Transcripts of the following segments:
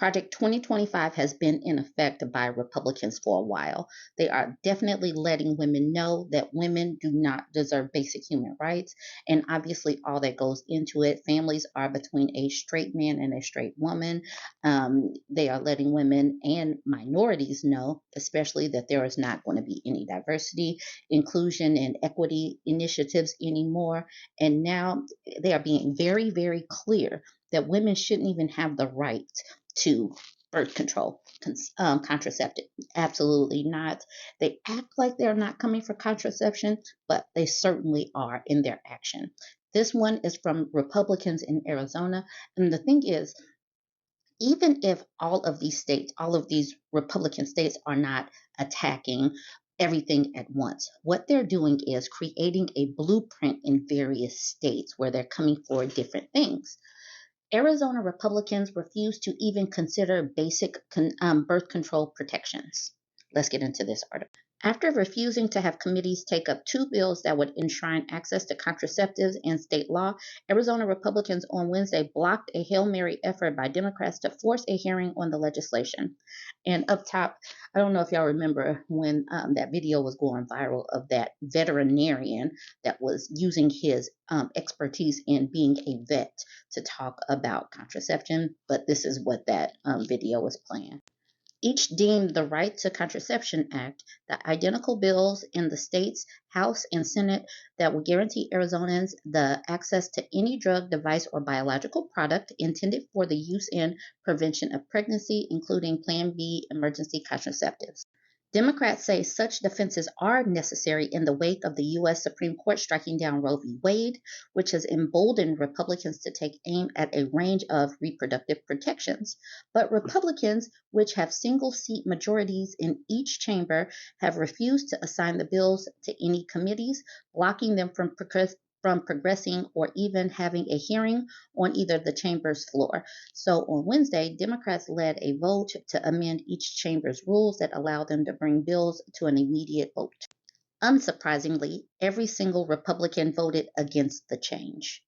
Project 2025 has been in effect by Republicans for a while. They are definitely letting women know that women do not deserve basic human rights. And obviously, all that goes into it. Families are between a straight man and a straight woman. They are letting women and minorities know, especially, that there is not going to be any diversity, inclusion, and equity initiatives anymore. And now they are being very, very clear that women shouldn't even have the right to birth control, contraceptive. Absolutely not. They act like they're not coming for contraception, but they certainly are in their action. This one is from Republicans in Arizona. And the thing is, even if all of these states, all of these Republican states are not attacking everything at once, what they're doing is creating a blueprint in various states where they're coming for different things. Arizona Republicans refuse to even consider basic birth control protections. Let's get into this article. After refusing to have committees take up two bills that would enshrine access to contraceptives in state law, Arizona Republicans on Wednesday blocked a Hail Mary effort by Democrats to force a hearing on the legislation. And up top, I don't know if y'all remember when that video was going viral of that veterinarian that was using his expertise in being a vet to talk about contraception, but this is what that video was playing. Each deemed the Right to Contraception Act, the identical bills in the state's House and Senate that would guarantee Arizonans the access to any drug, device, or biological product intended for the use and prevention of pregnancy, including Plan B emergency contraceptives. Democrats say such defenses are necessary in the wake of the U.S. Supreme Court striking down Roe v. Wade, which has emboldened Republicans to take aim at a range of reproductive protections. But Republicans, which have single-seat majorities in each chamber, have refused to assign the bills to any committees, blocking them from progressing or even having a hearing on either the chamber's floor. So on Wednesday, Democrats led a vote to amend each chamber's rules that allow them to bring bills to an immediate vote. Unsurprisingly, every single Republican voted against the change.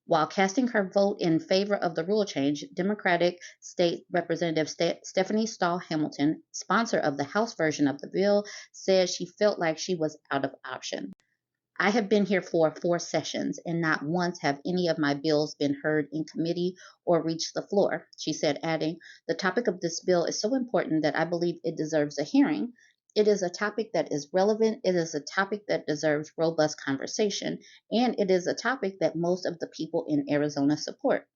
While casting her vote in favor of the rule change, Democratic State Representative Stephanie Stahl Hamilton, sponsor of the House version of the bill, said she felt like she was out of options. I have been here for 4 sessions, and not once have any of my bills been heard in committee or reached the floor, she said, adding, the topic of this bill is so important that I believe it deserves a hearing. It is a topic that is relevant, it is a topic that deserves robust conversation, and it is a topic that most of the people in Arizona support.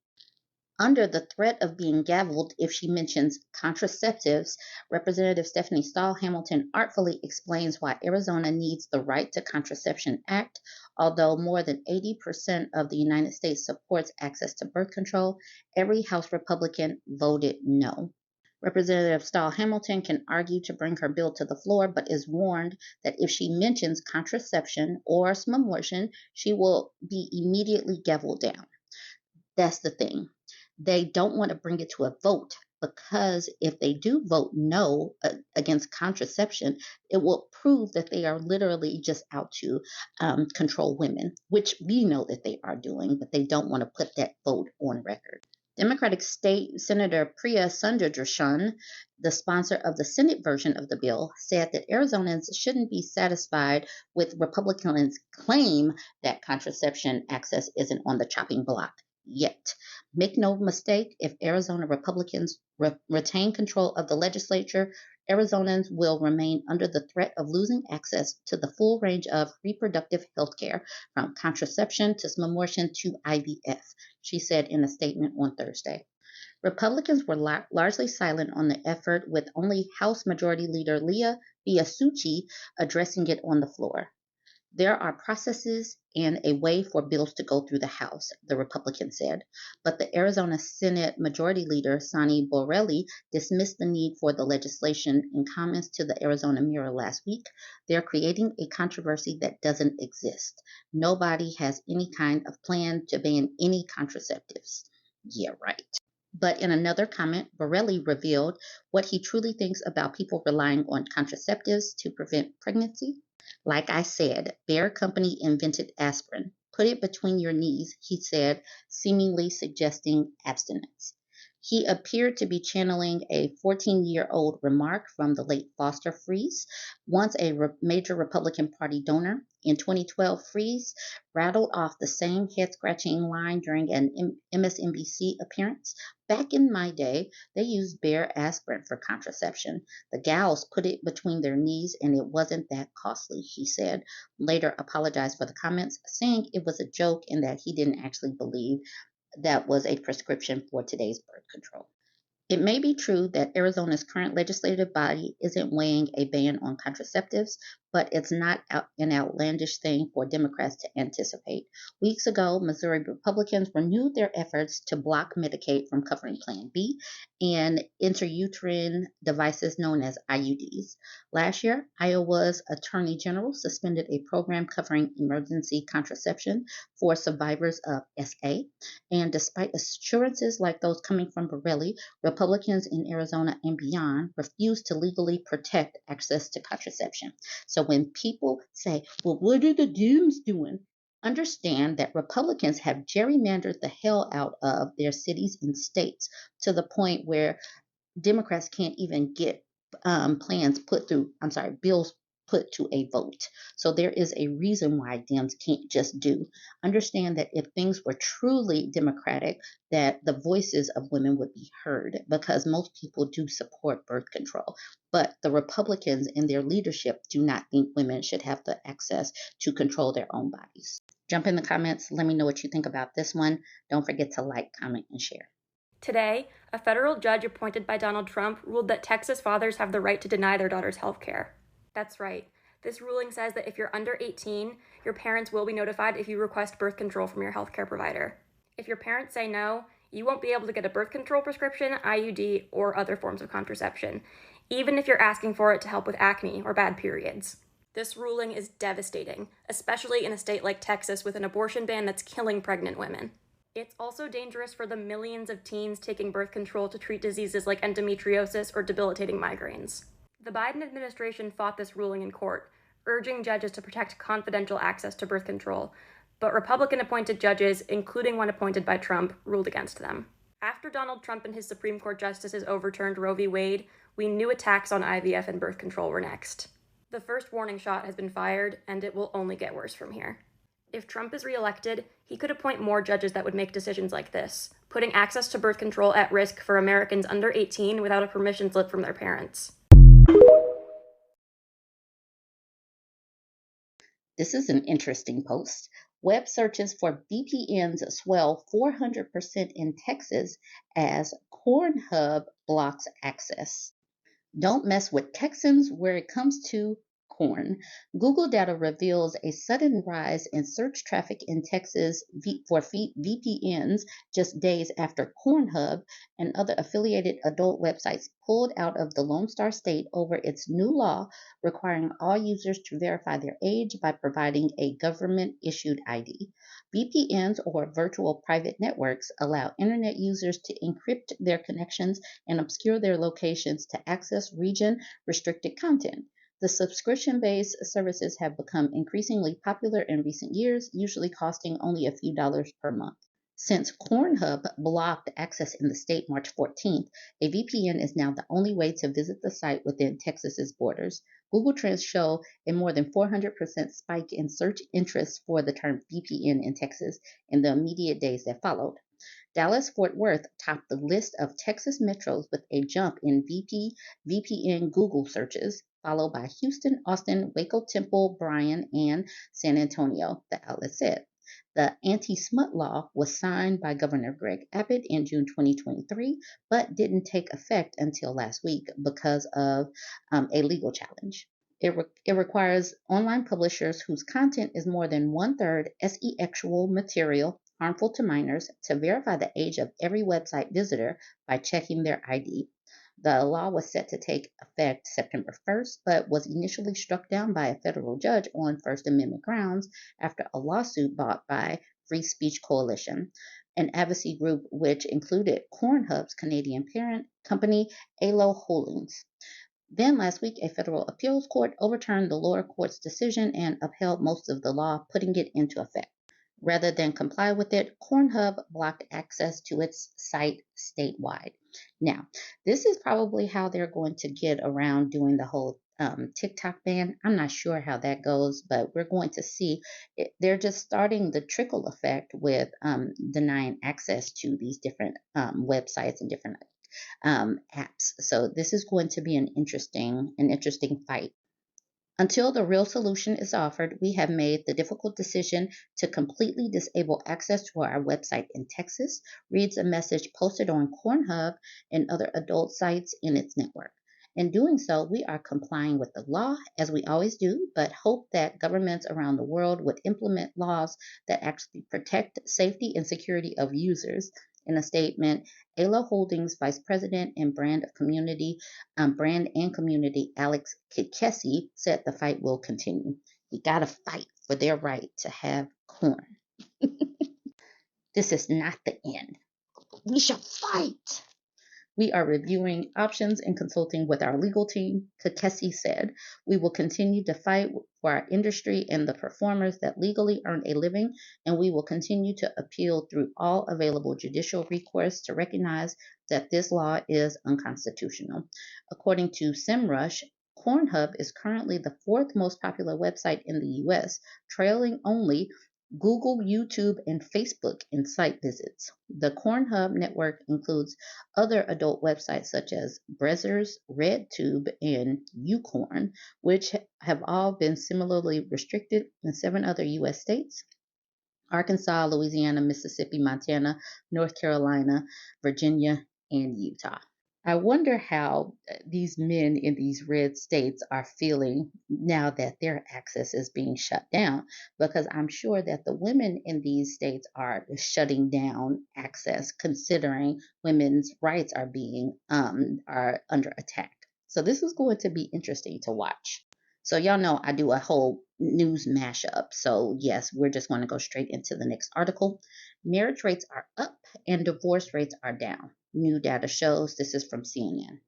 Under the threat of being gavelled if she mentions contraceptives, Representative Stephanie Stahl Hamilton artfully explains why Arizona needs the Right to Contraception Act. Although more than 80% of the United States supports access to birth control, every House Republican voted no. Representative Stahl Hamilton can argue to bring her bill to the floor, but is warned that if she mentions contraception or smumwortion, she will be immediately gavelled down. That's the thing. They don't want to bring it to a vote because if they do vote no against contraception, it will prove that they are literally just out to control women, which we know that they are doing, but they don't want to put that vote on record. Democratic State Senator Priya Sundararajan, the sponsor of the Senate version of the bill, said that Arizonans shouldn't be satisfied with Republicans' claim that contraception access isn't on the chopping block yet. Make no mistake, if Arizona Republicans retain control of the legislature, Arizonans will remain under the threat of losing access to the full range of reproductive health care, from contraception to smumwortion to IVF, she said in a statement on Thursday. Republicans were largely silent on the effort, with only House Majority Leader Leah Biasucci addressing it on the floor. There are processes and a way for bills to go through the House, the Republican said, but the Arizona Senate Majority Leader Sonny Borrelli dismissed the need for the legislation in comments to the Arizona Mirror last week. They're creating a controversy that doesn't exist. Nobody has any kind of plan to ban any contraceptives. Yeah, right. But in another comment, Borrelli revealed what he truly thinks about people relying on contraceptives to prevent pregnancy. Like I said, Bear Company invented aspirin. Put it between your knees, he said, seemingly suggesting abstinence. He appeared to be channeling a 14-year-old remark from the late Foster Friess, once a major Republican Party donor. In 2012, Friess rattled off the same head-scratching line during an MSNBC appearance. Back in my day, they used bare aspirin for contraception. The gals put it between their knees and it wasn't that costly, he said. Later apologized for the comments, saying it was a joke and that he didn't actually believe that was a prescription for today's birth control. It may be true that Arizona's current legislative body isn't weighing a ban on contraceptives, but it's not an outlandish thing for Democrats to anticipate. Weeks ago, Missouri Republicans renewed their efforts to block Medicaid from covering Plan B and intrauterine devices known as IUDs. Last year, Iowa's Attorney General suspended a program covering emergency contraception for survivors of SA. And despite assurances like those coming from Borelli, Republicans in Arizona and beyond refuse to legally protect access to contraception. So when people say, well, what are the Dems doing? Understand that Republicans have gerrymandered the hell out of their cities and states to the point where Democrats can't even get bills put to a vote. So there is a reason why Dems can't just do. Understand that if things were truly democratic, that the voices of women would be heard, because most people do support birth control. But the Republicans in their leadership do not think women should have the access to control their own bodies. Jump in the comments. Let me know what you think about this one. Don't forget to like, comment, and share. Today, a federal judge appointed by Donald Trump ruled that Texas fathers have the right to deny their daughters health care. That's right. This ruling says that if you're under 18, your parents will be notified if you request birth control from your healthcare provider. If your parents say no, you won't be able to get a birth control prescription, IUD, or other forms of contraception, even if you're asking for it to help with acne or bad periods. This ruling is devastating, especially in a state like Texas with an abortion ban that's killing pregnant women. It's also dangerous for the millions of teens taking birth control to treat diseases like endometriosis or debilitating migraines. The Biden administration fought this ruling in court, urging judges to protect confidential access to birth control, but Republican-appointed judges, including one appointed by Trump, ruled against them. After Donald Trump and his Supreme Court justices overturned Roe v. Wade, we knew attacks on IVF and birth control were next. The first warning shot has been fired, and it will only get worse from here. If Trump is reelected, he could appoint more judges that would make decisions like this, putting access to birth control at risk for Americans under 18 without a permission slip from their parents. This is an interesting post. Web searches for VPNs swell 400% in Texas as Cornhub blocks access. Don't mess with Texans where it comes to corn. Google data reveals a sudden rise in search traffic in Texas for VPNs just days after Cornhub and other affiliated adult websites pulled out of the Lone Star State over its new law requiring all users to verify their age by providing a government-issued ID. VPNs, or virtual private networks, allow internet users to encrypt their connections and obscure their locations to access region-restricted content. The subscription-based services have become increasingly popular in recent years, usually costing only a few dollars per month. Since Cornhub blocked access in the state March 14th, a VPN is now the only way to visit the site within Texas's borders. Google Trends show a more than 400% spike in search interest for the term VPN in Texas in the immediate days that followed. Dallas-Fort Worth topped the list of Texas metros with a jump in VPN Google searches, followed by Houston, Austin, Waco, Temple, Bryan, and San Antonio, the outlet said. The anti-smut law was signed by Governor Greg Abbott in June 2023, but didn't take effect until last week because of a legal challenge. It requires online publishers whose content is more than one-third sexual material harmful to minors to verify the age of every website visitor by checking their ID. The law was set to take effect September 1st, but was initially struck down by a federal judge on First Amendment grounds after a lawsuit brought by Free Speech Coalition, an advocacy group which included Cornhub's Canadian parent company, ALO Holdings. Then last week, a federal appeals court overturned the lower court's decision and upheld most of the law, putting it into effect. Rather than comply with it, Cornhub blocked access to its site statewide. Now, this is probably how they're going to get around doing the whole TikTok ban. I'm not sure how that goes, but we're going to see. They're just starting the trickle effect with denying access to these different websites and different apps. So this is going to be an interesting fight. Until the real solution is offered, we have made the difficult decision to completely disable access to our website in Texas, reads a message posted on Cornhub and other adult sites in its network. In doing so, we are complying with the law, as we always do, but hope that governments around the world would implement laws that actually protect safety and security of users. In a statement, Ayla Holdings Vice President and Brand and Community Alex Kikesi said the fight will continue. You gotta fight for their right to have corn. This is not the end. We shall fight. We are reviewing options and consulting with our legal team, Kakesi said. We will continue to fight for our industry and the performers that legally earn a living, and we will continue to appeal through all available judicial recourse to recognize that this law is unconstitutional. According to SEMrush, Cornhub is currently the fourth most popular website in the U.S., trailing only Google, YouTube, and Facebook in site visits. The Cornhub network includes other adult websites such as Brazzers, RedTube, and Ucorn, which have all been similarly restricted in 7 other U.S. states: Arkansas, Louisiana, Mississippi, Montana, North Carolina, Virginia, and Utah. I wonder how these men in these red states are feeling now that their access is being shut down, because I'm sure that the women in these states are shutting down access, considering women's rights are under attack. So this is going to be interesting to watch. So y'all know I do a whole news mashup. So yes, we're just going to go straight into the next article. Marriage rates are up and divorce rates are down. New data shows. This is from CNN.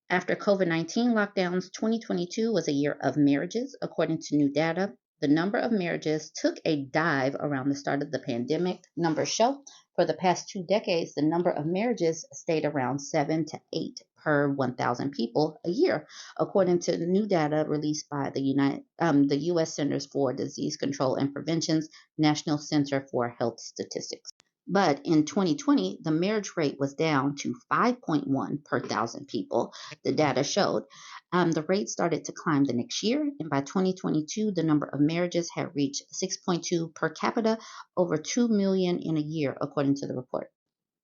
After COVID-19 lockdowns, 2022 was a year of marriages, according to new data. The number of marriages took a dive around the start of the pandemic. Numbers show for the past 2 decades, the number of marriages stayed around 7 to 8 per 1,000 people a year, according to new data released by the U.S. Centers for Disease Control and Prevention's National Center for Health Statistics. But in 2020, the marriage rate was down to 5.1 per 1,000 people, the data showed. The rate started to climb the next year, and by 2022, the number of marriages had reached 6.2 per capita, over 2 million in a year, according to the report.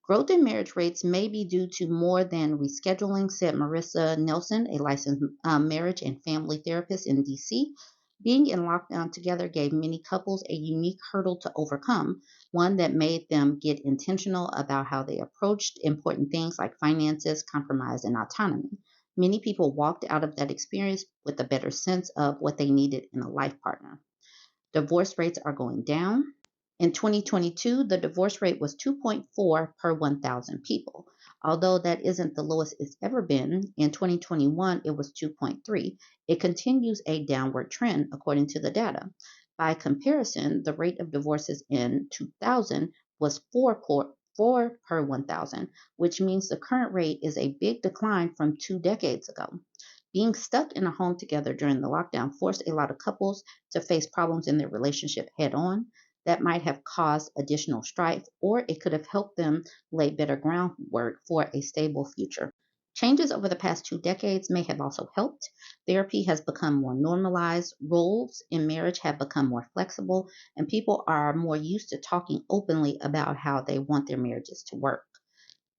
Growth in marriage rates may be due to more than rescheduling, said Marissa Nelson, a licensed marriage and family therapist in D.C. Being in lockdown together gave many couples a unique hurdle to overcome, one that made them get intentional about how they approached important things like finances, compromise, and autonomy. Many people walked out of that experience with a better sense of what they needed in a life partner. Divorce rates are going down. In 2022, the divorce rate was 2.4 per 1,000 people. Although that isn't the lowest it's ever been, in 2021 it was 2.3. It continues a downward trend, according to the data. By comparison, the rate of divorces in 2000 was 4 per 1,000, which means the current rate is a big decline from 2 decades ago. Being stuck in a home together during the lockdown forced a lot of couples to face problems in their relationship head on that might have caused additional strife, or it could have helped them lay better groundwork for a stable future. Changes over the past 2 decades may have also helped. Therapy has become more normalized, roles in marriage have become more flexible, and people are more used to talking openly about how they want their marriages to work.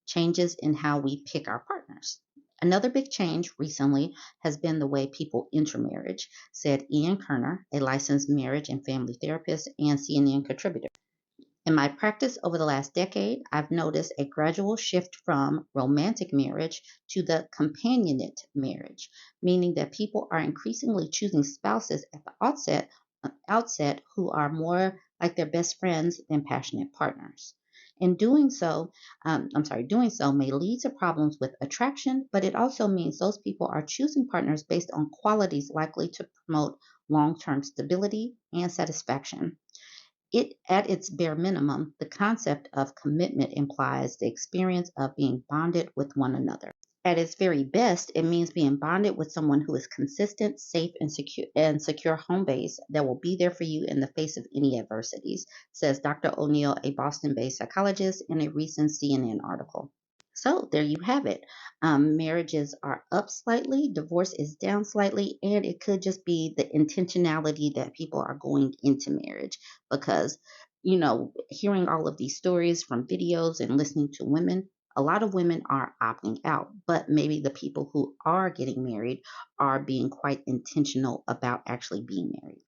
Changes in how we pick our partners. Another big change recently has been the way people enter marriage, said Ian Kerner, a licensed marriage and family therapist and CNN contributor. In my practice over the last decade, I've noticed a gradual shift from romantic marriage to the companionate marriage, meaning that people are increasingly choosing spouses at the outset who are more like their best friends than passionate partners. In doing so, doing so may lead to problems with attraction, but it also means those people are choosing partners based on qualities likely to promote long-term stability and satisfaction. At its bare minimum, the concept of commitment implies the experience of being bonded with one another. At its very best, it means being bonded with someone who is consistent, safe, and secure home base that will be there for you in the face of any adversities, says Dr. O'Neill, a Boston-based psychologist, in a recent CNN article. So there you have it. Marriages are up slightly, divorce is down slightly, and it could just be the intentionality that people are going into marriage because, hearing all of these stories from videos and listening to women, a lot of women are opting out, but maybe the people who are getting married are being quite intentional about actually being married.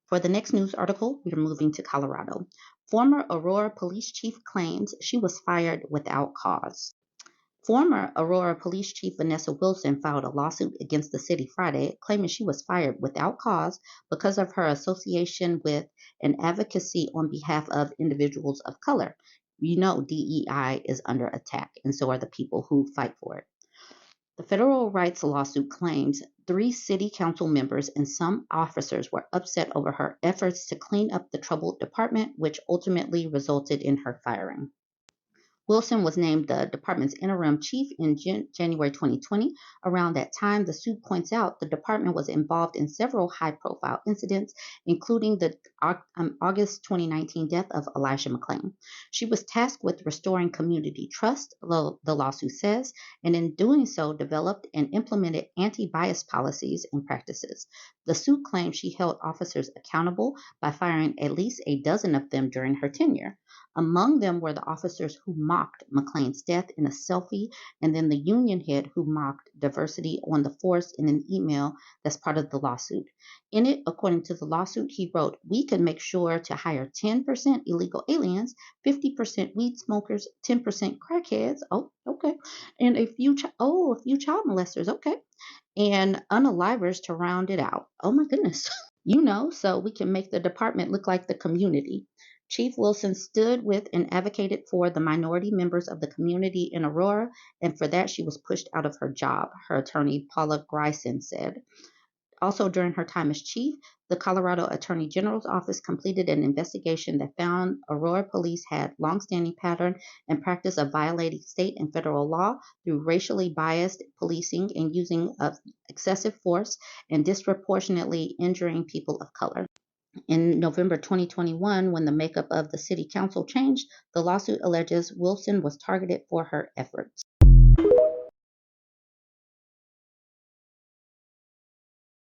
For the next news article, we're moving to Colorado. Former Aurora Police Chief claims she was fired without cause. Former Aurora Police Chief Vanessa Wilson filed a lawsuit against the city Friday, claiming she was fired without cause because of her association with and advocacy on behalf of individuals of color. DEI is under attack, and so are the people who fight for it. The federal rights lawsuit claims 3 city council members and some officers were upset over her efforts to clean up the troubled department, which ultimately resulted in her firing. Wilson was named the department's interim chief in January 2020. Around that time, the suit points out the department was involved in several high-profile incidents, including the August 2019 death of Elijah McClain. She was tasked with restoring community trust, the lawsuit says, and in doing so, developed and implemented anti-bias policies and practices. The suit claims she held officers accountable by firing at least a dozen of them during her tenure. Among them were the officers who mocked McClain's death in a selfie, and then the union head who mocked diversity on the force in an email that's part of the lawsuit. In it, according to the lawsuit, he wrote, "We can make sure to hire 10% illegal aliens, 50% weed smokers, 10% crackheads, oh, okay, and a few child molesters, okay, and unalivers to round it out. Oh my goodness." So we can make the department look like the community. Chief Wilson stood with and advocated for the minority members of the community in Aurora, and for that she was pushed out of her job, her attorney Paula Greisen said. Also, during her time as chief, the Colorado Attorney General's office completed an investigation that found Aurora police had longstanding pattern and practice of violating state and federal law through racially biased policing and using of excessive force and disproportionately injuring people of color. In November 2021, when the makeup of the city council changed, the lawsuit alleges Wilson was targeted for her efforts.